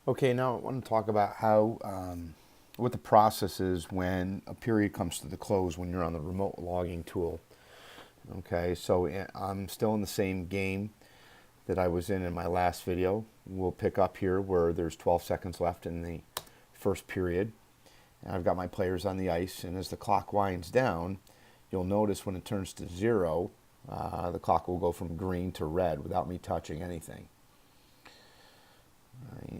Okay, now I want to talk about how what the process is when a period comes to the close when you're on the remote logging tool. Okay, so I'm still in the same game that I was in my last video. We'll pick up here where there's 12 seconds left in the first period. And I've got my players on the ice, and as the clock winds down, you'll notice when it turns to 0, the clock will go from green to red without me touching anything.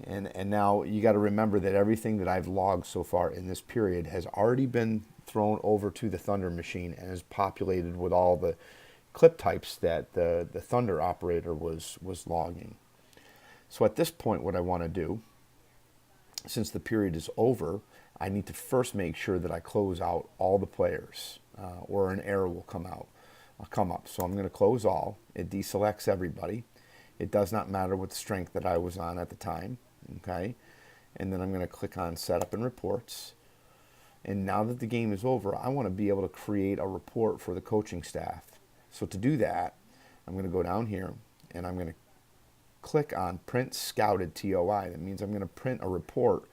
And now you got to remember that everything that I've logged so far in this period has already been thrown over to the Thunder machine and is populated with all the clip types that the Thunder operator was logging. So at this point, what I want to do, since the period is over, I need to first make sure that I close out all the players, or an error will come up. So I'm going to close all. It deselects everybody. It does not matter what strength that I was on at the time. Okay, and then I'm going to click on Setup and Reports. And now that the game is over, I want to be able to create a report for the coaching staff. So to do that, I'm going to go down here and I'm going to click on Print Scouted TOI. That means I'm going to print a report,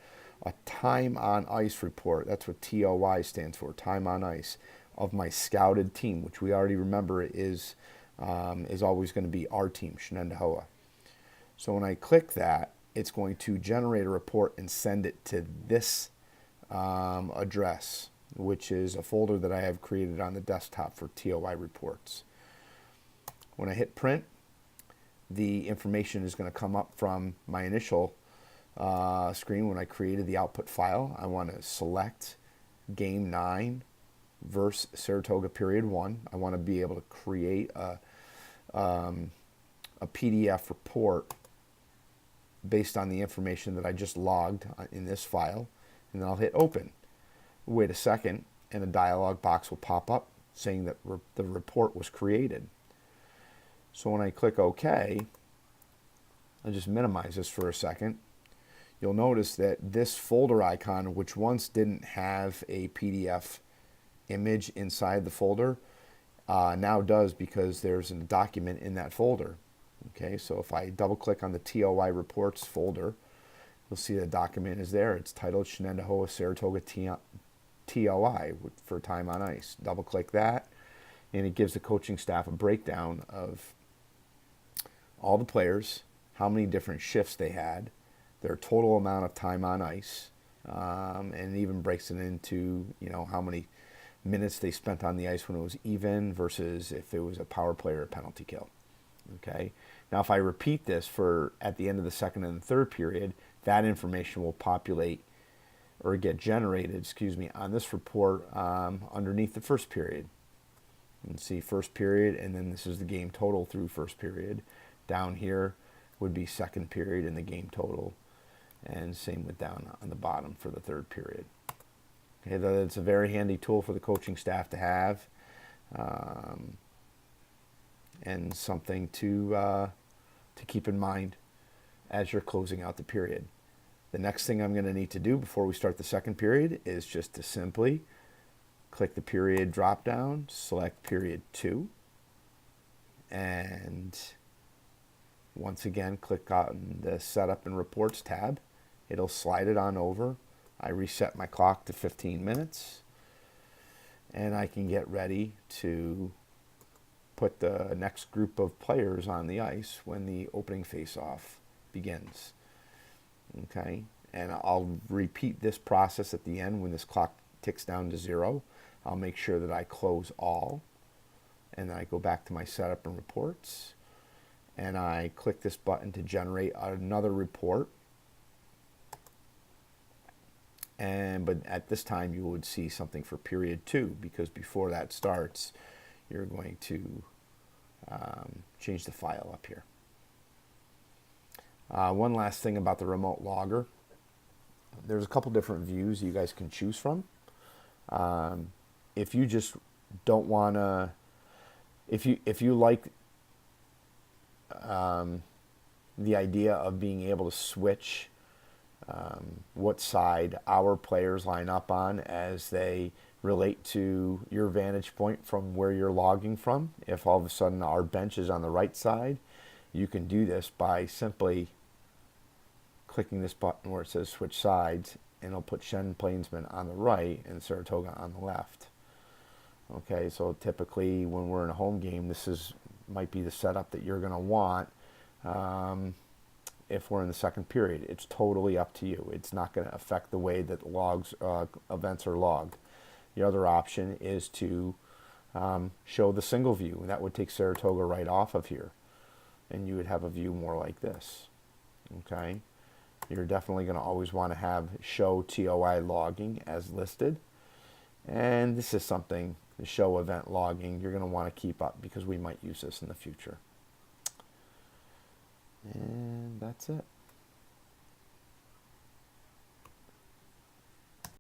a time on ice report. That's what TOI stands for, time on ice, of my scouted team, which we already remember is always going to be our team, Shenendehowa. So when I click that, it's going to generate a report and send it to this address, which is a folder that I have created on the desktop for TOI reports. When I hit print, the information is going to come up from my initial screen when I created the output file. I want to select Game 9 versus Saratoga Period 1. I want to be able to create a PDF report based on the information that I just logged in this file, and then I'll hit open. Wait a second, and a dialog box will pop up saying that the report was created. So when I click OK, I'll just minimize this for a second. You'll notice that this folder icon, which once didn't have a PDF image inside the folder, now does, because there's a document in that folder. Okay, so if I double click on the TOI reports folder, you'll see the document is there. It's titled Shenendehowa Saratoga TOI for time on ice. Double click that, and it gives the coaching staff a breakdown of all the players, how many different shifts they had, their total amount of time on ice, and it even breaks it into, how many minutes they spent on the ice when it was even versus if it was a power play or a penalty kill. Okay. Now, if I repeat this for at the end of the second and the third period, that information will populate or get generated, on this report underneath the first period. You can see first period, and then this is the game total through first period. Down here would be second period and the game total, and same with down on the bottom for the third period. Okay, that's a very handy tool for the coaching staff to have. And something to keep in mind as you're closing out the period. The next thing I'm going to need to do before we start the second period is just to simply click the period drop down, select period 2, and once again click on the Setup and Reports tab. It'll slide it on over. I reset my clock to 15 minutes, and I can get ready to put the next group of players on the ice when the opening face-off begins. Okay, and I'll repeat this process at the end when this clock ticks down to 0. I'll make sure that I close all, and then I go back to my Setup and Reports, and I click this button to generate another report. But at this time you would see something for period 2, because before that starts, you're going to change the file up here. One last thing about the remote logger. There's a couple different views you guys can choose from. If you just don't want to, if you like the idea of being able to switch what side our players line up on as they relate to your vantage point from where you're logging from. If all of a sudden our bench is on the right side, you can do this by simply clicking this button where it says switch sides, and it'll put Shen Plainsman on the right and Saratoga on the left. Okay, so typically when we're in a home game, might be the setup that you're going to want if we're in the second period. It's totally up to you. It's not going to affect the way that events are logged. The other option is to show the single view, and that would take Saratoga right off of here, and you would have a view more like this. Okay, you're definitely going to always want to have show TOI logging as listed, and this is something, the show event logging, you're going to want to keep up because we might use this in the future. And that's it.